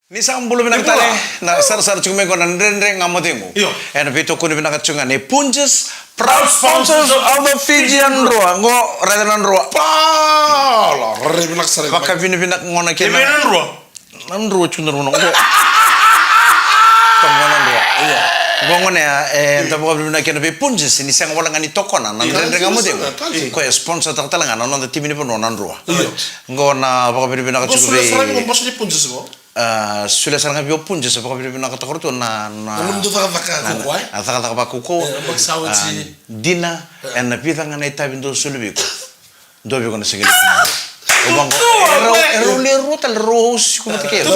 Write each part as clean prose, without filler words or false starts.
Ni sambulo binakatale na sar cuma ko nandre ngamotingo. And vito ko ni binakatsunga ni Punches proud sponsors of the Fijian Roa ngo radanan Roa. Pala re binak sare. Baka binak ngona kena. Fijian Roa. Nan Roa chundar ngo. Tongona Roa. Iya. Ngone tapo binak kena Punches ni sang wala ngani tokona nandre ngamotingo. Ko sponsor tatalanga non tim ni pun non Roa. Ngona baka binak Sudah sare ngo pas di Punches go. Sudah sarang bio pun jasa pokoknya bina kata korto na Nalum tu tak kuku ay? Tak kuku dina en na pita nga na itabin do sulubiko dobi ko na sige ubang ero tal rose ko matike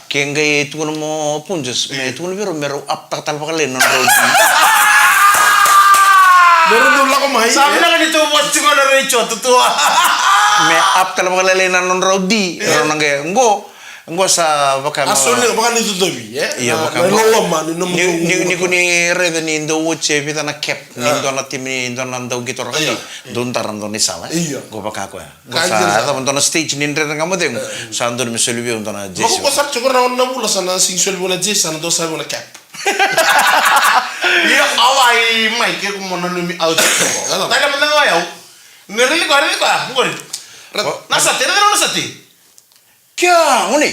kenga itu ko mo punjes me itu ko mero up tal pakale non road Meron la ko mai sabi na ganito mo ko na recho tutua me up tal pakale non road di ero nangge ngo sa baka asli baka ni tutobi iya baka no man no ni kuni reda ni ndo uche pita na cap ni ndo na tim ni ndo na ndo gitu rakati don taran ndo ni sala go baka ko sa ta ndo na stage ni reda ngamo deng sa ndo mi solubi ndo na jesu ko sa chukor na bula sana sing solubi na jesu na do sa na cap iya awai mai ke ko mona no mi out ta ka manda ngayo ngerili ko ngori nasati na nasati kya ngoni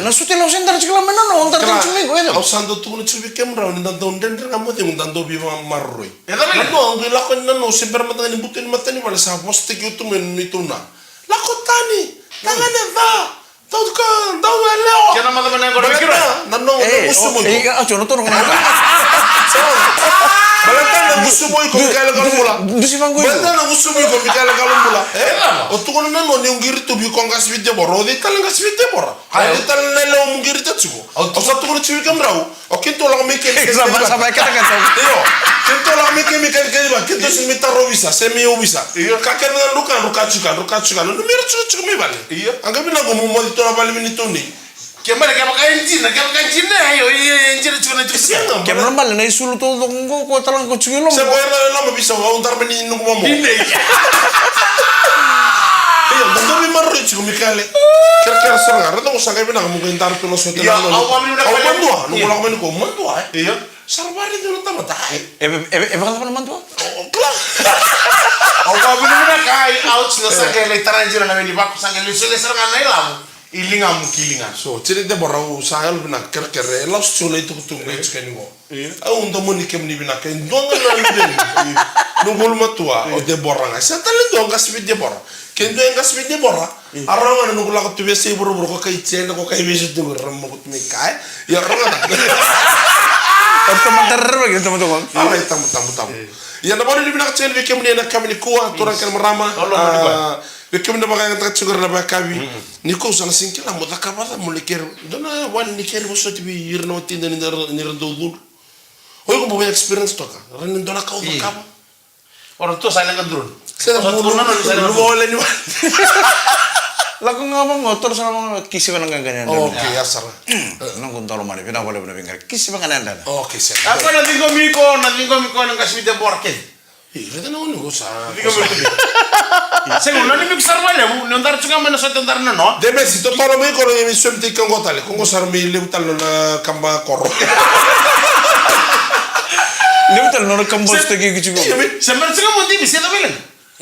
na sutelo sendar chikla mena no ontar chumi ko edo au sando tu no chubi kemra ni dan den ngamo te dan do bi marroi tapi no ngi la ko no sempre mata ni butin mata ni wala sa poste ki tu men ni tuna la ko tani tangane va tau ka tau leo kena mata mena ko kira no musumo acho no to no balanta na musumo ko kala kalumula dusi fango balanta na musumo ko kala kalumula o tu ko no ni ngiri to bi ko ngas vidde boro de tal ngas vidde boro ay tal ne lo ngiri tatsugo o sa tu ko chubi kamrau o kinto la me ke sama kata yo kinto la me ke ba kinto sin mi tarro visa se mi ubisa ka ken na ruka chuka no mi chuka mi bale anga bina go mo di to la bale mi toni kemana kayak ayo injina cuma cuci kemana bal na isulu to ngo ko talang ko chugilo se boy la mo bisa wa untar beni no mo iyo do mi marro chuko mi kale ker sanga rada ko sanga bina mo ko intar to no so te no no la ko mandua iyo sarbari do ta mata bakal mandua klar au ka bina kai out na sanga le taranjira na meni baku sanga le sele sanga na ilamu ilinga mukilinga so tire de borau sahel bina ker la so le to ngai chukeni go au ndo moni kem ni bina ken donga na miden no gol matua o de boranga sa tale donga sbi de bora ken do enga sbi de bora aranga no gula ko tuwe se boro ko kai chene ko kai beje de ram ko tmi kai ya aranga teman bagi teman alai tamu ya na boni bina chen we kem ni na kamni ko toran kan marama we kem na baga ta chugur na ba kabi ni ko sana sinkila mo dakaba mo leker dona wan ni ker bo so tibi yirno tinda ni rando dul hoy ko bo experience toka ran dona ka dakaba orang tu saya nggak drone se da mo no mo le ni lagu ngomong motor sama kisi bang gangan okay ya sara nang kun tolo mari pina boleh benar kisi bang gangan okay se apa nanti komiko nang kasih dia borken reda no no sa Según no ni mixar vale, no andar chunga menos a andar no. Debe si to tolo me ko ni swemti kan gotale ko sar mi lewtal na kamba kor lewtal no kamba stegi gichu go Sembar chunga mundi bisa ta bilang.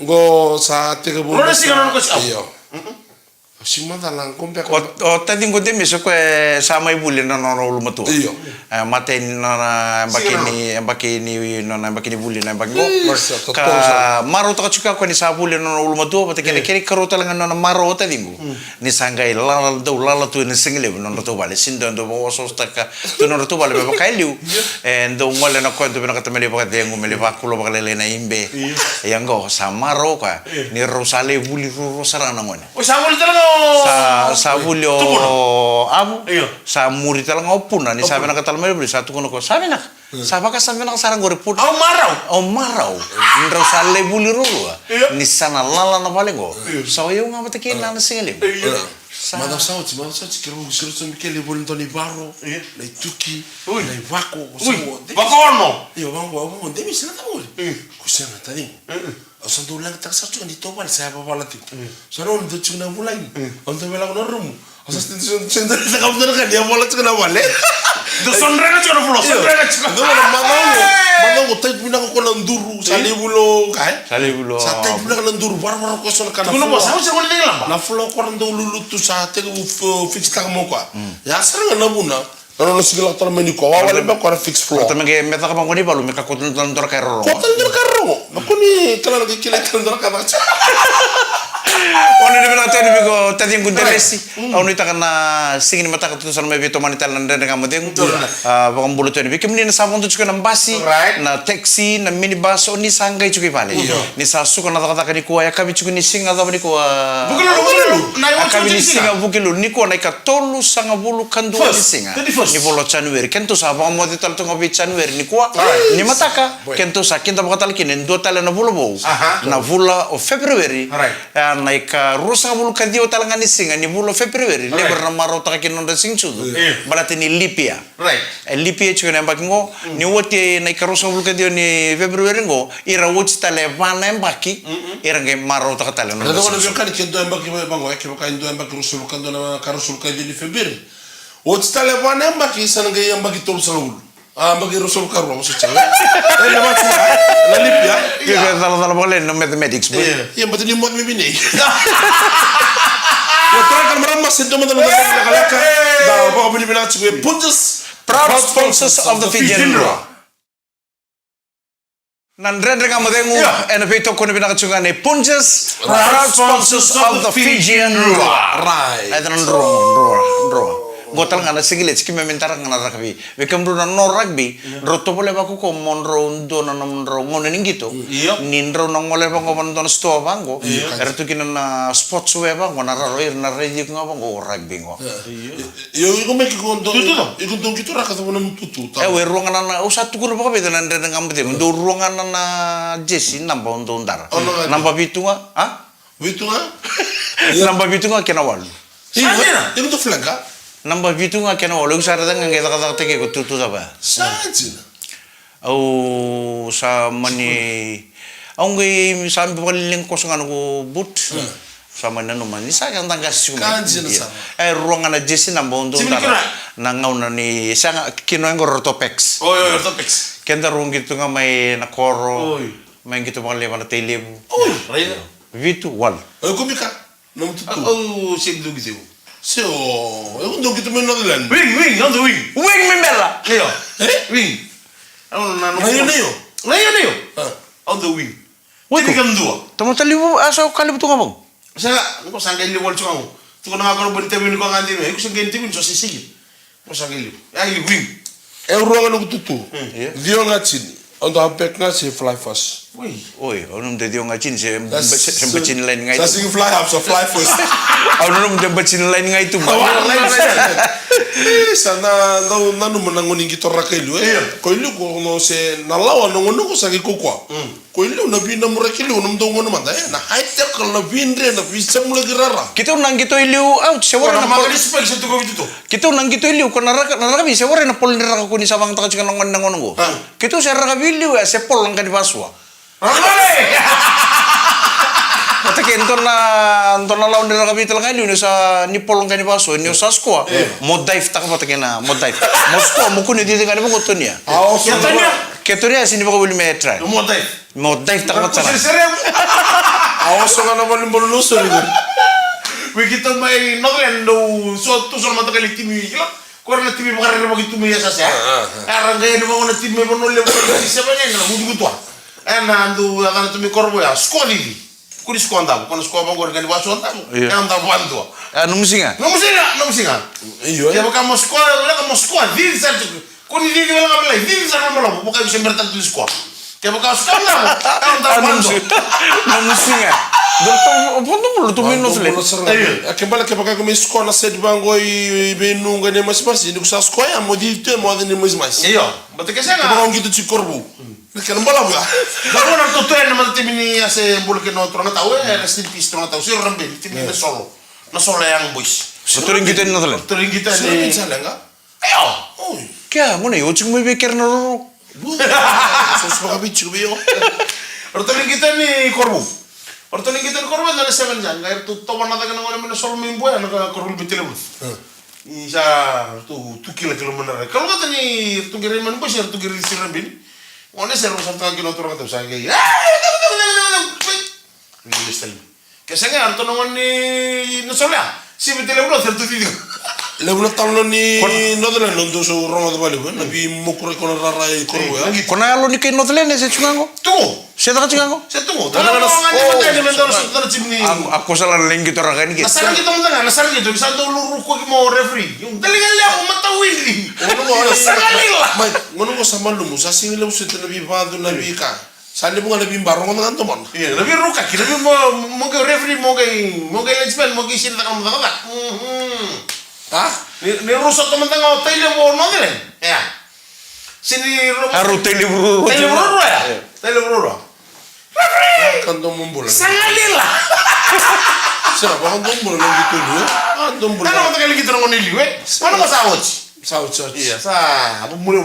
go sa te ko Lo nasi kan ko siya. iyo simada lang kompe ko o tadi ko demi so ko sama ibu le no ulu matu iyo mate na bakini buli na bago ka maro ta chuka ko ni sa buli no ulu matu pate kene karo ta lang no maro ta dingo ni sangai lala tu ni single no to vale sindo do bo so sta ka to no to vale ba kai liu ndo ngole na ko to bina ka tameli ba dengo meli ba kulo ba le na imbe yango sa maro ka ni rosale buli rosara na ngone O sa buli talaga sa bulio abu sa muri talang opuna ni sabi na katalmay beli satu kono ko sabi na sabi ka sabi na sarang gore pun au marau ndro sale buli rulu ni sana lala na balengo so yo nga mataki na singale Madam Sauti kero usiro so Michele Bolintoni Barro na tuki na wako Bakono yo wango ndemi sina tamuri kusema tani Osando lang tak sa tu ni to wal sa ba balati. So no ndo chuna mulai. Onto bela no rumu. Sendiri kamu kan dia boleh cakap wale. Do sondrenga chiko fulo, sondrenga chiko. Itu mana tay pina ko landuru sali bulo kai. Sali bulo. Sa tay pina ko landuru bar ko son kana. Kuno bosa, usa ko lengla. Na fulo ko rando lulu tu sa te ko fix tak mo ko. Ya saranga na buna. Ano sigila tar meni ko wale ba ko fix floor. Pertama ke meta ka pangoni balu meka ko tun tor ka ro. Ko tan dur karro. Makuni kala lagi kila tan dur ka ba. Ono de bela tani bigo tadi ngun deresi. Ono ita kana singin mata ka tusan me bito manital nan den kamu deng. Bakam bulu tani bikim ni na sabon tu na basi na taxi na minibus oni sangai cukai pale. Ni sasu kana kata kani ko ya kabi cukai ni singa da ni ko. Bukilu. Na yo Akabi ni singa bukilu ni ko na ka tolu sanga bulu kandu ni singa. Ni bolo Januari kento sa bakam mo dital tu ngabi Januari ni ko. Ni mataka kento sa kinta bakatal kinen do tala na bulu bo. Na bula o February. Naika rusa bulu kadio talangan ni singa ni bulu February le berna maro ta kinon da singchu balati ni lipia lipia chu na bakingo ni wote naika rusa bulu kadio ni February ngo ira wochi tale vana mbaki ira nge maro ta talangan Ndio ndio kan kendo mbaki bango ke baka ndo mbaki rusul kando na karusul kadio ni February wochi tale vana mbaki sananga mbaki tol sangul mbaki rusul karo mo sa chala na mati na lipia ya dala boleh no mathematics bu ya mbati ni mo mi bini ya terakan meramah sento mata mata kalaka da baka bini bina chu punches proud sponsors of the Fijian Raw Nandre dengan modengu en peito kono bina kachunga ne punches proud sponsors of the Fijian Raw right ada nro gotal ngana sigile chiki mementara ngana rakabi bekam runa no rugby roto boleh baku ko monro ndo na monro ngone ningito ninro no ngole bango mondon sto bango ertu kinana sports we bango na raro na reji bango rugby ngo yo iko meki ko ndo iko ndo kito rakata bona mtutu we ruangan na usatu kuno baka beda nande ngam bede ndo ruangan na jesi namba ndo ndara namba bitunga namba bitunga kena walu iko to flanka namba bitunga kena walu sara danga ngeta kata teke ko tutu daba sanjina au sa mani au ngai sampai paling kosongan ko but sama nanu mani sa yang tangga siku ruangan na jesi namba ndo ndara na ngauna ni sanga kino ngo rotopex Rotopex kenda ruang gitu ngamai na koro main gitu paling mana telebu vitu wal kumika nom tutu sing gitu so eu ndo kito men nodelan wing on the wing membela yo wing Nayo on the wing Wiko. Ini kan dua Tamo talibu asa kalibu tu ngabang saya ko sangay liwal chunga tu ko nakakaro bonita min ko ngandi me ko sangay timin so sisig ko sangay ay wing eu ruangan no tutu dio ngachini ondo apek na se fly fast oi onum de dio ngachin se bacin lain ngai sa sing fly up so fly first onum de bacin lain ngai tu sana nanu menangoni gitu rakelu ko ilu ko no se nalawa no ngono ko sagi ko ko ilu na bina murakelu no ndo ngono manda na haite ko na bindre na bisa mula girara kita unang gitu iliu out se wara na magali spek se tu ko bitu kita unang gitu iliu ko naraka bi se wara na pol nira ko ni sabang taka cikan ngon ngono go kita se raka biliu ya se pol ngka di paswa Kata entona lawan dari kapital kali ni sa ni polong kani paso ni sa squad mo dive tak apa takena mo dive mo squad mo kuni dia dengan mo kotonia ketonia sini bako beli metra mo dive tak apa cara awas ngana boleh bolu so ni we kita mai noglen do so tu so mata kali timi kila korna timi bakar mo gitu mi sa sa arang gaya mo na timi mo no le mo sa banya na mo gitu ana andu agana tumi korbo ya squad ini kuri squad anda kono squad bango organi waso anda anda bando no musinga iyo ya baka mo squad la mo squad di sa kuni di wala ngabla di sa mo lo buka bisa bertan di squad ya baka squad anda bando no musinga Doktor, ponto bulu tu menos le. Akembala ke baka kumi squad na set bango i benu ngane mas ni kusa squad ya modite mo adene mas iyo bate ke sa baka ngito ci korbu Kan bola buka. Lalu orang tuh yang nama tim ini ase boleh kena orang tahu rest in peace orang tahu sih orang beli tim ini solo yang boys. Saturing kita ni nasalan. Saturing kita ni. Salah enggak? Ayo. Kya, mana yo cuma mikir noro. Sos baka bicu bio. Saturing kita ni korbu. Orto ni kita korban na 7 jan, kaya tu tawa na taga na ngone sol mimbo ya na korul bitile bus. Isa tu 2 kilo mana. Kalau kata ni tu kiri mana bos tu kiri siram bin. Ngone ser 1 kilo tu kata saya kayak. Ni listal. Kesanga orto na ngone no sola. Si bitile bus ser tu tidio. Leuna talno ni nodle londo so Roma de Bali na bi mokure kono rara e korwa. Kona lo ni kay Northland se chungango. Tu. Se ta chungango. Se tu. Tana ngane mata ni mendor so chimni. Ako salah lengi to ragan ki. Nasar kita mata nasar gitu bisa do luru ko mo referee. Yung dalingan le ako mata wili. Ono mo mai ngono mo samalu musa singile usite na bi badu na bi ka. Sali bunga lebih barong dengan teman. Iya, lebih ruka, lebih mau ke referee, mau ke linesman, mau ke sini tak kamu tak. Ah, ni rusak teman-teman hotel mau nonton ya. Sini Haru teleburu. Teleburu ya. Teleburu. Referee. Kan dong membulan. Sangalila. Siapa kan dong membulan gitu dia? Kan dong membulan. Kan orang kali kita nongol liwe. Mana masalah? Saud. Iya, apa muli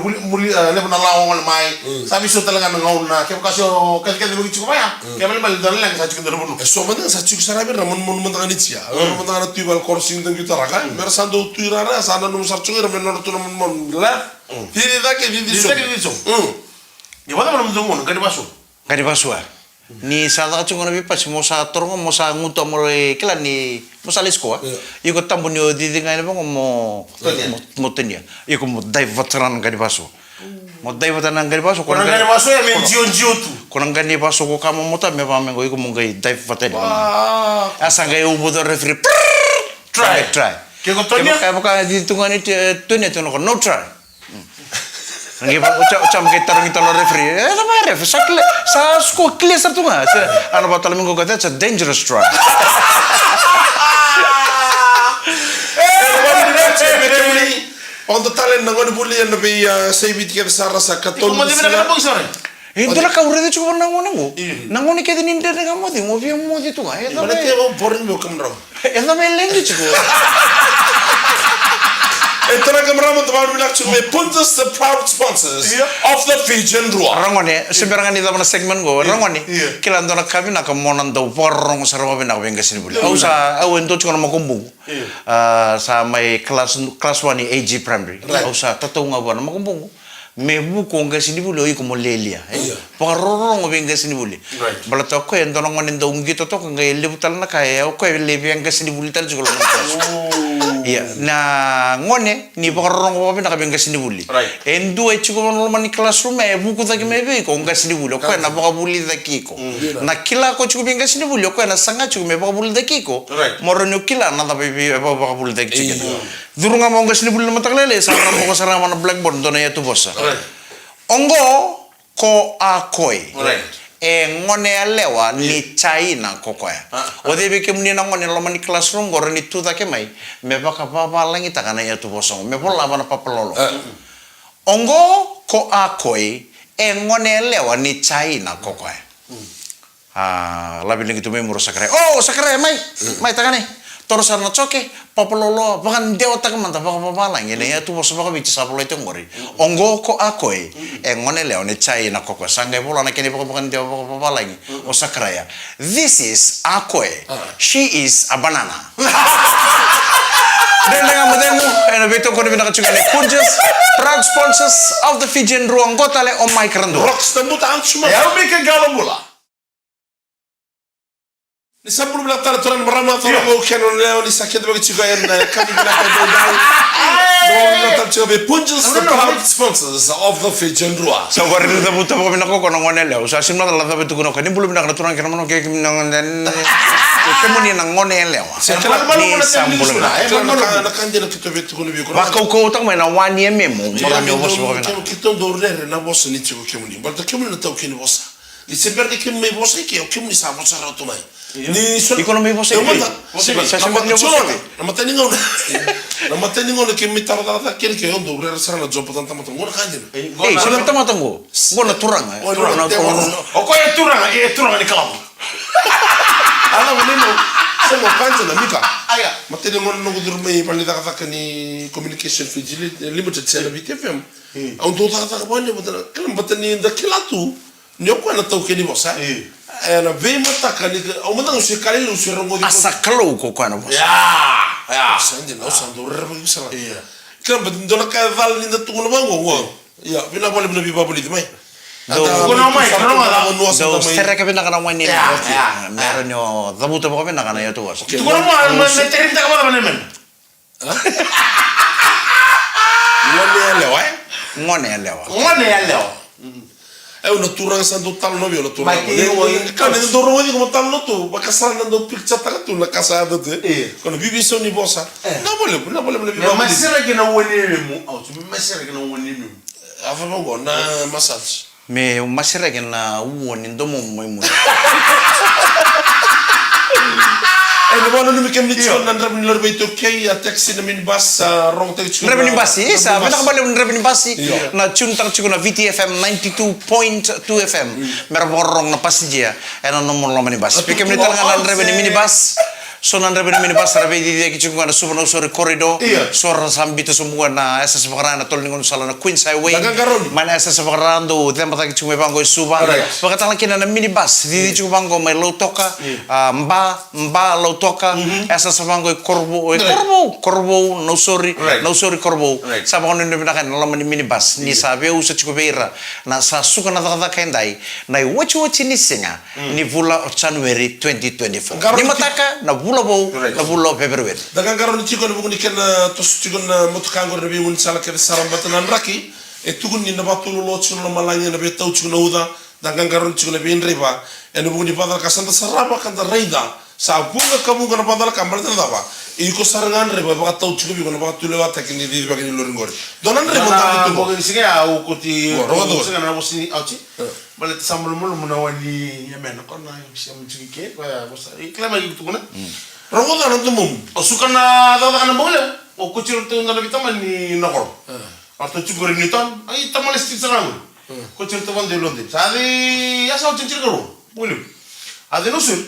lepas nalawang mai. Sabi so talaga nangaw na kaya kasyo kasi begitu ya. Kaya malam dalan lang sa chicken dulu. So mana sa chicken sarabi ramon mon mantangan itsia. Ramon mantangan tuibal coursing teng kita rakan. Mersando tuirara sana num sarchung ramon norto mon la. Didi so. Ya mana malam tunggu kan dimasuk. Kadi basua. Ni sada chungo na bipa mo sa torongo mo sa nguto mo kila ni mo sa lisko. Iko tambo ni odi ngai mo mo tenia. Iko mo dai vatran kadi basu. Mo dai vatran kadi basu ko kadi basu ya men jio tu. Ko kadi basu ko kamo mo ta me pa me ko iko mo ngai dai vatran. Asa ngai ubo do referee. Try. Ke ko tonya. Kaya buka di tungani tonya tono ko no try. Ngi ba ucap kita tarung kita lo referee. Apa ref? Sa sko clear satu nggak? Ano ba talam ko kata it's a dangerous try. On the talent nangon buli na bi sebit ke sara sa katol. Mo di na kapag sore. Itu lah kau udah cukup nangon ni kita ni ndak kamu di mo via mo di tu nggak? Mana tiap boring mo kamera. Itu meleng cukup. Itra kamera mo tabar bilak chume Puntus the proud sponsors of the Fijian Rua. Rangone, sebenarnya kita mana segmen go. Rangone, kila ando nak kami nak kemonan tahu porong sarwa bina kau yang kesini boleh. Ausa, au ento cuma mau kumbung. Sama kelas 1 AG primary. Ausa, tahu nggak buat mau kumbung. Mebu ko nga sini bulu iko mo lelia paroro ngo benga sini bulu bala to ko en dono ngone ndo ngito to nga lebu tal na kaya ko lebi nga sini bulu tal jugo iya na ngone ni paroro ngo benga benga sini bulu en do e chugo no mani classroom e buku taki mebe ko nga sini bulu ko na baka bulu taki ko na kila ko chugo benga sini bulu ko na sanga chugo me baka bulu taki ko moro no kila na da bebe baka bulu taki durunga mo nga sini bulu mataklele sa mo ko sarama na blackboard do na yetu bossa Ongo ko akoi. Ngone alewa ni China kokoya. Ode beke muni na ngone lomani classroom goro ni tuta ke mai. Me baka papa langi takana ya tu bosong. Me pola bana papalolo. Ongo ko akoi ngone alewa ni China kokoya. Labi lagi tu me muro sakare. Oh sakare mai takane. Terus na choke papalolo bakan dewa tak manta papa lang ine ya tu boso baka bici sapolo itu ngori ongo ko akoi ngone leo ne chai na koko sangai bola na kene bakan dewa papa lang osakraya this is akoi she is a banana dan dengan modemu ena beto ko bina kachuga ne Puntus proud sponsors of the Fijian Ruang Kota le on my karando Rocks temu ta ansuma ya beke galambula ni sabulu bila tala toran marama toran mo kenon leo ni sakit bagi chuga en kami bila ka do dai do na ta chuga Puntus the proud sponsors of the Fijian Rua so war ni tabu tabu bina ko kono ngone leo sa simna la tabu tu kono kani bulu bina ka toran kena mono ke nang den kemuni nang ngone leo ni sambulu na kandela kito betu kono bi kono ba ko tak mai na wani memo mara ni bos bo bina kito do re na bos ni chuga kemuni ba ta kemuni na tau kini bosa ni sempre que me bos ke kemuni sa bosa rato mai ni economy bos na matani ngone ke mitar da kene ke ondo re sara na jopo tanta mata ngona kanjina sa mata mata ngo ngona turang o ko e turang ni kalamu ala menino se mo kanjina mika aya matani ngone no gudur mai pali da ka ni communication Fiji limited sela BTFM on do da ka bani matana kalam matani da kilatu nyoko na tau keni bosa na ve mataka ni o mata usi kali lu usi rongo di asa kalau ko kana bos ya sandi na usando reba usala kan dona ka val ni tu no mango wo ya bina bole bina biba bole mai kono mai kono ma do stere ke bina kana wani ya mero nyo zabuto ko bina kana ya tu bos tu kono ma me terin ta ka men ngone lewa ngone lewa è una turra santo tal novio la turra kan ne do ro di come tal no tu ba kasana do pizza ta tu la casa da te kono bibi soni bosa na bole biba ma sera ke na woni mu au tu ma sera ke na woni mu afa bongo na massage me masira ke na uoni ndo mo mo e bono mi kem ni chon nan rabni lor bay turkey a taxi na min bas rong te chun rabni basi sa bina ka bale rabni basi na chun tang chuna VTFM 92.2 FM mer borong na pasija ena no mo lomani bas pikem ni tang nan rabni mini bas so nan rabni mini bas rabe di ki chunga na subo no sore corridor sor sambito semua na esa sebakarana tol ningon sala na Queens Highway mana esa sebakarando tempat ki chunga bango suba bakata lang kina na mini bus di chunga bango mai lotoka mba lotoka esa sebango korbo no sorry korbo sabang no ndemina kan la mini bus ni sabe usa chunga beira na sa suka na da kendai na wachi ni singa ni vula January 2024 ni mataka na vula February daga garo ni chikon bugun ken to chikon mutkango rebi un sala ke saram batanan raki e tugun ni nabatu lo chuno malanya na betau chuno uda daga garo ni chikon bin riba en bugun ni padal kasanta saraba kan da reida sa bunga kamu kan padal kambar da ba e ko sarangan riba ba tau chuno bi ko ba tu lewa tak ni di ba ni lo ngori donan riba ta tu mo ke singa au ko ti singa na bosi auchi bale sambul mul munawani yemen ko na yam chike ko ya bosa iklama yitu kuna rogo da no mum o sukana da kana mole o ko chiru tu ngana bitama ni nokor arto chugori ni ton ai tamale sti sarang ko chiru tu bande londe sadi ya sa chiru garo mole ade no sul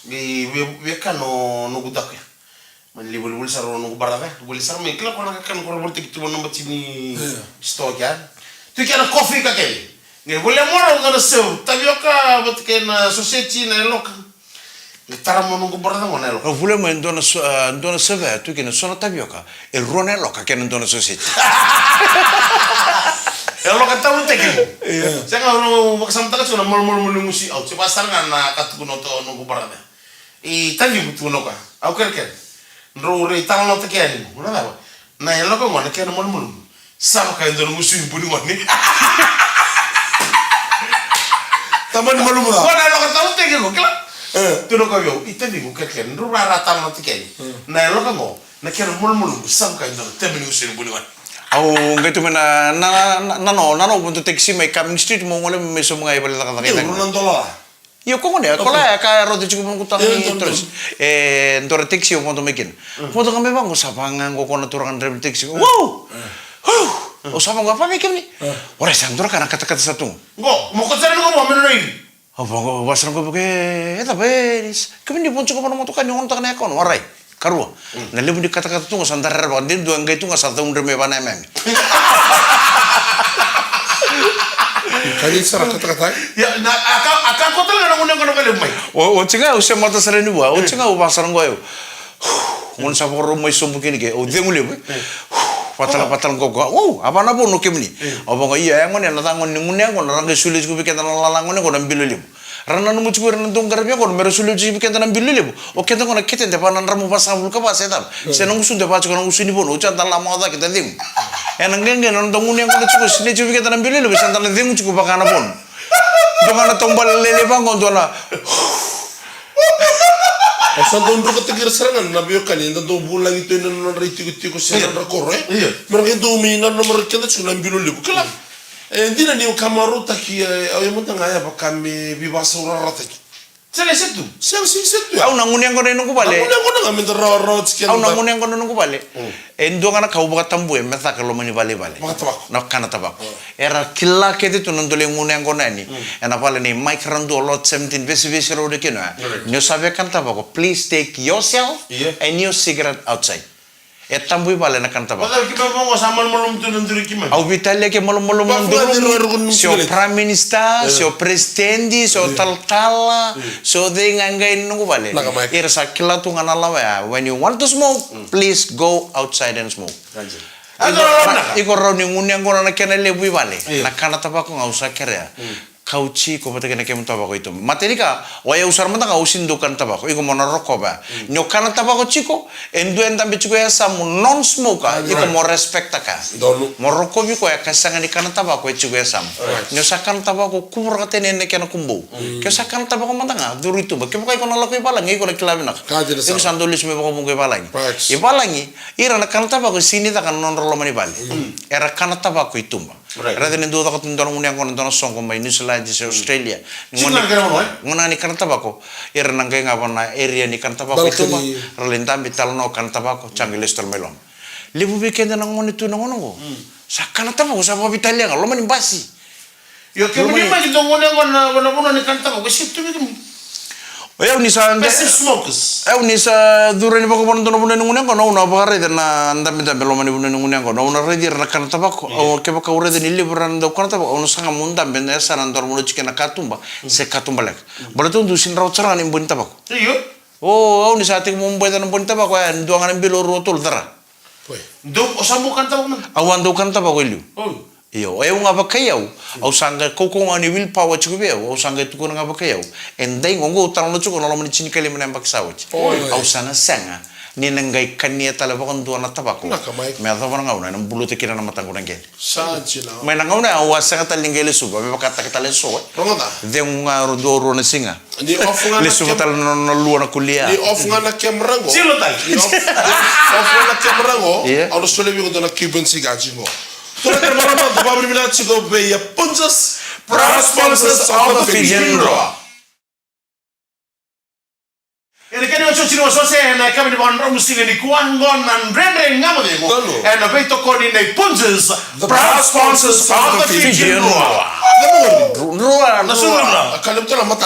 gi we kano no gudak man li bul saro no barada bul sar me kla ko na kan ko bolte ki tu no batini stock ya tu kana coffee ka ke nge boleh mora ngana seu tabioka bot ke na society na loka Tara mo nungu borda mo nelo. Vule mo ndona seve tu che ne sono tapioca e rone loca che non dona società. E lo kata mo teki. Saya ngau maksam taka suna mol musi au coba pasar na katu no to nungu borda. I tadi butu no ka. Au ker. Nro re tala no teki ani. Una da. Na elo ko ngone ke mol. Sama ka ndona musi buni ngone. Taman malu mo. Ko na lo kata mo teki ko kala. Tu no kau itu ni bukan kan, rumah rata nanti kan, nah lo kan mo, nak kira mul sam kan itu, tapi ni usin bunuhan. Au gitu mana nano untuk taxi mai coming street mau ngoleh meso mengai balik tak tak. Runan dola. Yo kau ni, kalau ya kaya roti cukup mengutang ni terus, untuk taxi mau tu mekin, mau tu kami bang, sapangan kau kena turun dari taxi, wow, oh sapang apa mekin ni? Orang santur kan kata-kata satu. Go, mau kerja ni kau mau menurut Apa basran ko ke eta beris kami ni poncho ko mo to kanyo on takna ko warai karwa na lebu di kata-kata tu sandar ba din do ngai tu ngasa taun reme bana mem Kali sara kata-kata ya na aka ko tal na ngun ko mai o chinga o se mata sare ni wa o chinga o basran ko yo mon sa por mo so mukini ke o dengule patal ko apa na bo no kemni o ba iya ngon na tangon ni ngun ngon rang sulit ko bikin tan lalangon ko nambil libu rana no mucu ran tung garbi ko mero sulit ko bikin tan nambil libu o kenta ko na keten de panan ramu pasabul ka pasetam se no usun de pa ko no usuni bo o chan tan la moda kita ding enang ngenge non tung ngun ko chuko sine chubi bikin tan nambil libu san tan ding chuko bakana pon dongana tombal lele bangon dona Asal don roko tegir serangan na biyo kali nda do bulang itu ina na riti ko seran rakor mereka do mina no mereka da chuna bilu libu kala ndina ni kamaru taki ay mo tanga ya kami bibasa ura rata sele setu setu au nangun yang kono nunggu bale nangun yang kono ngamin ro tsikian au nangun yang kono nunggu bale endo kana kau baka tambu meta kalau mani bale baka tabak na kana tabak era killa kede tu nondole ngun yang kono ni ena pale ni mic rando lot 17 besi ro de kena nyo sabe kan tabako please take yourself and your cigarette outside e tambui bale na kanta ba Padahal kita mau sama malum tu nanti kima. au vitalia ke malo malo manduru sio prime minister sio presidente sio taltala sio de ngangai nungu bale ira sakila tu ngana lawa when you want to smoke please go outside and smoke iko rauni ngunya ngona na kena lebu bale na kana tabako ngausa kere kauci ko bata kena kem tabako itu materika waya usar mata ka usindukan tabako iko mona rokok ba nyokana tabako chiko endu endambe chiko ya samu non smoker iko mo respect ka mo rokok bi ko ya kasanga ni kana tabako chiko ya samu nyosakan tabako kubur ka tene ne kena kumbu kesakan tabako matanga duru itu ba kemo kai kono lakoi balangi iko na kilabina iko sandolis me bako bungai balangi e balangi ira na kana tabako sini ta kan non rolo mani bali era kana tabako itu ba era tene do ta ko tundon ngunya kono dono songo mai New Zealand di Australia ngona ni kan tabako ira nangai ngapana area ni kan tabako itu mah relentam bitalno kan tabako changiles melon lebu bikenda nang ngoni tu nang ngono sakana tabako sa bitalia lo mani basi Yo que me imagino que ngona ni kan tabako situ mi. Eu ni sa Passive smokers. Eu ni sa dure ni bako bono dono bunen ngunya kono una bagare na andam da belo mani bunen ngunya kono una redi na kan tabako o ke baka ure ni libran do kan tabako ono sanga munda ben esa nan dor mulo chikena katumba se katumba lek bola tu dusin raw tsara ni bun tabako Iyo. oh au ni sa tik mumbai dan bun tabako ya ndo ngana bilo rotol dara Do osambu kan tabako man. awan do kan tabako liu Oh. iyo eu nga bakayau au sanga koko ngani will power chukube au sanga tu ko nga bakayau endai ngongo utang lo chuko no mani chini kali mena baksawach au sana sanga ni nangai kania tala bakon do na tabako me ado bana ngauna na bulu te kira na matango nange Sajila. me na ngauna au sanga talingele suba me bakata katale so Rongoda. de nga ro ro na singa Ni ofunga le suba tal no luo na kulia Ni ofunga na kemrango. Silo tal. Ni ofunga na kemrango. Yeah. Alo sole bi ko na Cuban cigar jingo. Tora kermana do babri mina chigo be ya punjas proud sponsors of the Fijian Raw. Ele kene ocho chino sose na kama ni bwana musile ni kuangon na rende ngamo de mo. And the beto koni na punches proud sponsors of the Fijian Raw. rua Na sura. Akalim tala mata.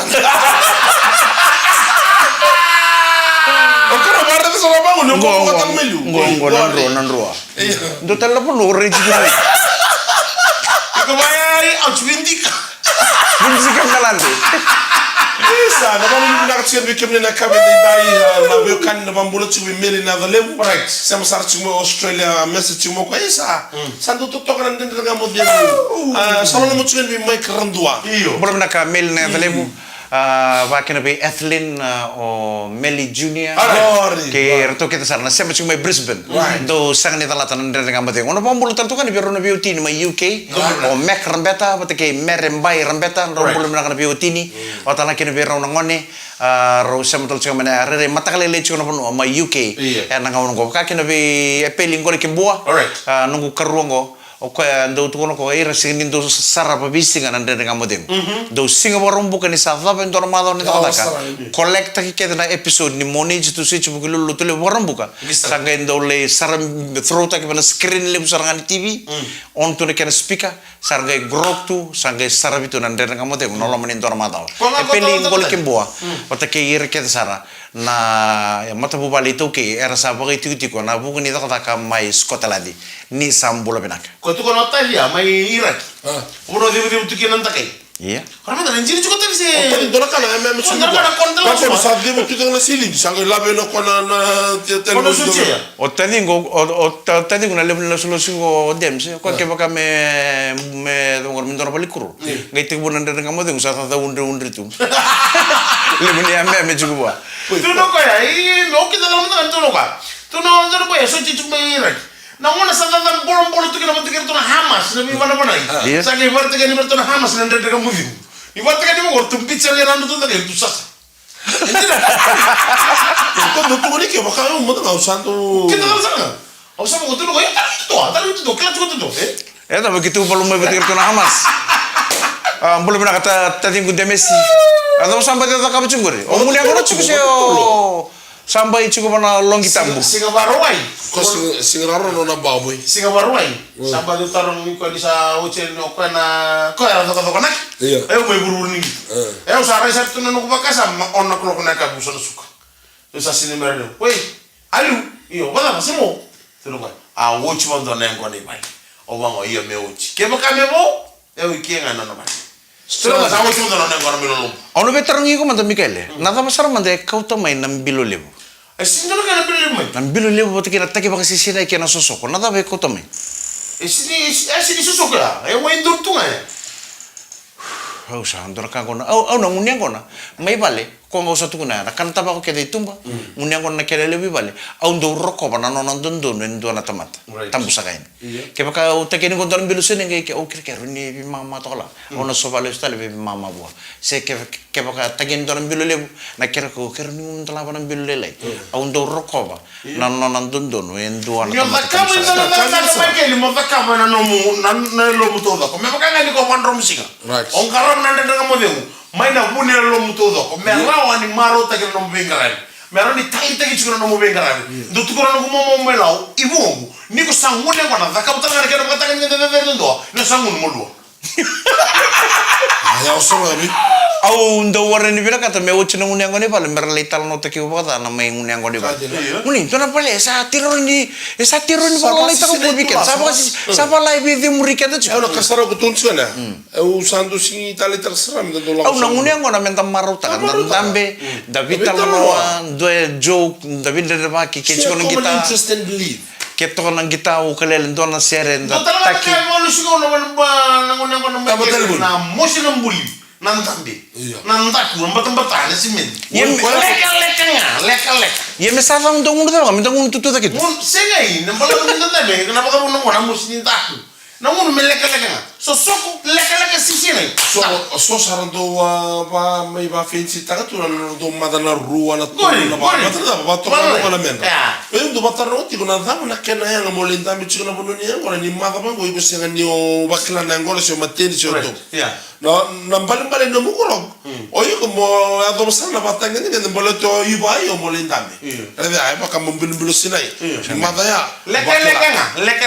Okara barra de sala bangu no ko matang melu. nan rua do telepon lo reji Ko bayari au chwindika. Binsi kam kalande Isa na bangu ni nak chen bi kemne na kabe de dai na be kan na bambulo chu bi meli na galem. Right. Sama sar chu mo Australia message chu mo ko isa. Sandu to to kan den nga mo de. Sala mo chu bi mai krandua. Iyo. Belum nak Mel na telebu vakina be Ethelyn o Melly Junior ke reto kita sarna sempre cuma Brisbane do sang ni talatan ndre ngam bate ono bombul tantu kan biar ono beauty ni UK o Mac rambeta bate ke merembai rambeta ro belum nak beauty ni o tala kene biar ono ngone ro sem tol cuma na re mata kale le cuma ono ma UK ya nang ono go ka kene be peling ko ke boa nungu karuango o ko ndo tu kono ko ira singin do sara pa bisinga nande nga modem do singa borom buka ni sa va bendor mado ni taka collect ki keda na episode ni monage tu switch buku lulu tu le borom buka sanga ndo le sara throw ta ki bana screen le busara ngani TV on tu ne ken speaker sanga grok tu sanga sara bitu nande nga modem no lo manin dor mado e peli ngol kimboa pata ke ira ke sara na mata bu bali tu ke era sa ba itu tiko na buku ni taka mai Scotland ni sambulo benaka Ko tu kono Italia mai Iraq. Uno di tuki nan takai. iya Karena tan injili juga tadi se. Tadi dora kana me me chu. Ko sa de mo tu kan la sili sanga la be no kona na Kono suci ya. o tadi na level na solution dem se ko ke baka me ngor min dora balikuru ngai te bunan de ngamo de sa ta undre tu le meni ame me juga Tu no ko ya i no kita dalam tan tu no ka. Tu no ndoro boya so ci cuma Iraq. Na ngona sa dan bolong tu kina mati tu na Hamas na mi mana mana. Sa ke varte ke ni bertu na Hamas na ndre kamu di. Ni varte ke ni mo tu pizza ya randu tu da ke tu sasa. Ko no tu ni ke baka mo na usanto. Kita dalam sana. O sa mo tu no ko ya taru tu kila tu tu. eta begitu belum me betir tu na Hamas belum na kata tadi ku demesi atau sampai ta ka bacungure o muli ako chuku se sampai cukup mana long kita bu Singa baruai. Ko singaro no na baboy. Singa baruai. Sampai tu tarung ko di sa hotel no ko na ko era to ko nak. Iya. May buru ni. Sa rai sa tu no ko bakasa on na ko na ka bu so suka. Tu sa sinimero. Wei, alu. Iyo, bala masimo. Tulungan. Uchi bondo na ngo ni bai. O wango iyo me uchi. Ke maka me bo? E u kienga na bai. Tulungan sa uchi bondo na ngo na milolum. Ono veterangi ko manda Michele. Nada masar manda kau tamai nam bilo lebu. Sino ka na bilil mo? Nam bilo lebu bote kina taki baka sisina kina sosoko. Nada be kau tamai. Sini susok ya. E wa indur tunga ya. Au sa andor ka kona. Au na munia kona. Mai vale. Ko ngau satu kuna. Kan taba ko kede tumba. Munia kona kele lebi vale. Au ndo roko bana no ndondo ndo na tamat. Tambu sakain. Ke baka o take ni ko don bilu sene ke o kere ni mama to la. Ono so vale stale be mama bo. Se ke baka take ni don bilu lebu. Na kere ko kere ni ndo la bana bilu lelai. Au ndo roko ba. Na no ndondo no ndo na tamat. Yo takamo ndo na Michele mo takamo na no mu na lo mutoda. Ko me baka ngani ko wan romsinga. On karam na ndanga mo deu. Mai na bune lo mutoda. Ko me rawa ni maro ta ke no bengaran. Me ra ni tai tai chukuna no bengaran. Ndo tukura no mo mo lao ibu. Ni ko sangune ko na takamo tanga ke no kata ke de ndo. No sangun mo lo. Ya usah abi. Au ndo warren ni bira kata me uchi na ngunia ngoni pale mer leital no te ki bata na mai ngunia ngoni ba. Muni to na pale sa tiro ni pala leita ko bikin. Sapa lai bi di muri kata chu. Au na kasara ko tunsu na. Au sandu singi tali terserah minta dolar. Au na ngunia ngona menta maruta kan tambe David talno do joke David de ba ki ke chu kita. Interest and belief. Keto nang kita u kalel ndo na sere nda Taki. Mo lu sigo no ba nango na mosi na mbuli. Nantambi. Nantaku mbata si min. Leka. Ye me sava ndo ngundu da minta ngundu tutu da kitu. Mun sengai nambala minta da be kenapa kamu nango na mosi ni taku. Nango me leka. So soko leka sisine. So sarando ba mai ba fensi tagatu na do madana rua na to na ba to na mena. Eu do bataro ti kuna dama na kena yang molenda mi chuna bononi ngora ni mada ba go ibusenga ni o bakla na ngora se mateni se to. No nambale no mukoro. Oye como a do sana batanga ni nambale to iba yo molenda mi. Rebe ai ba kam bilu sinai. Mada ya. Leka.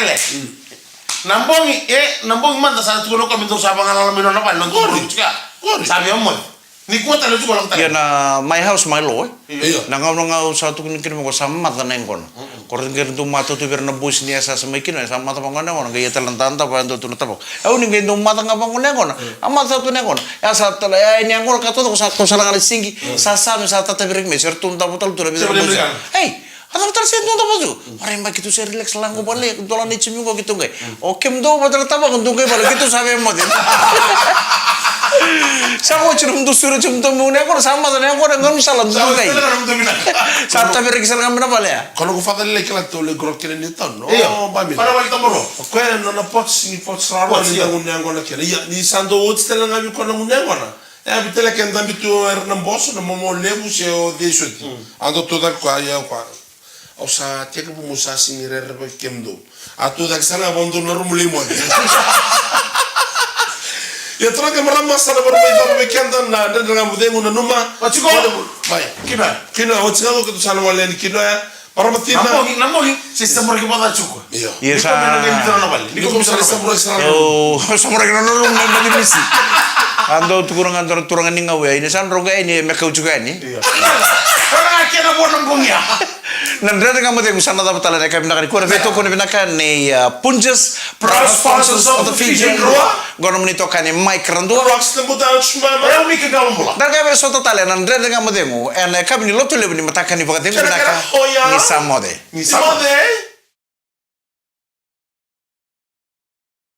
Nambongi manda sa tuko ko minto sa bangala mino na pa non ko chika. Sabi mo. Ni ko talo tuko lang Ya na my house my law. Iya. Na ngau satu kun kin mo sama mata na ngon. Korin ger tu mata tu berna bus ni asa sama kin sama mata bangana ngon gaya talan tanta pa ndo tu na tapo. Au ni ndo mata ngabang ngon. Ama sa tu ngon. Ya sa tala ya ni ngol ka to ko sa ko sala ngal singi. Sa sa tata berek me ser tu nta botal tu na bisa. Hey. Atau terus itu apa tuh? Orang yang begitu saya relax lang ko balik, dolan ni cumi ko gitu gay. Oke mdo badal taba ko dungay balik gitu sabi mo din. Sa ko chirum do suru chum to mo ne ko sama to ne ko ngam salam dungay. Sa ta bir kisal ngam na pala ya. Kalau ko fadal le kala to le grok kene ni ton. No, ba mi. Para balik tamoro. Ko no na pots ni pots raro ni ngun ngona kene. Ya ni sando wots tele ngami ko ngun ngona. Ya bitele ken dambi tu ernam bosso no mo lebu se o de soti. Ando toda ko ya ko. O sa teka po mo sa singirer pa kemdo. Ato dagsana abandonar mulimo. Ya troca marama sana baru may bekenda na daga mudengo na numa. Pachiko. Bay. Kina. O tsanga ko sana wala ni kino ya. Para matina. Namogi. Sistem mo kita chuko. Iya. Iya sa. Ni ko sa samura sa. Oh, samura kena nulung na misi. Ando turangan ni ngawe ini san roga ini mekau juga ini. Iya. Orang kena bonong bungia. Nandre dengan mati usana dapat tala nekai binakan kuara beto kone binakan ni Punjas proud sponsors of the Fijian Rua. Gono menito kane Mike Randua. Rocks tempo da chuma. Eu mi kagam bola. Dan kaya beso total nandre dengan mati mu. Ene kami ni lotu lebu ni matakan ni bagatengu binakan ni samode. Ni samode.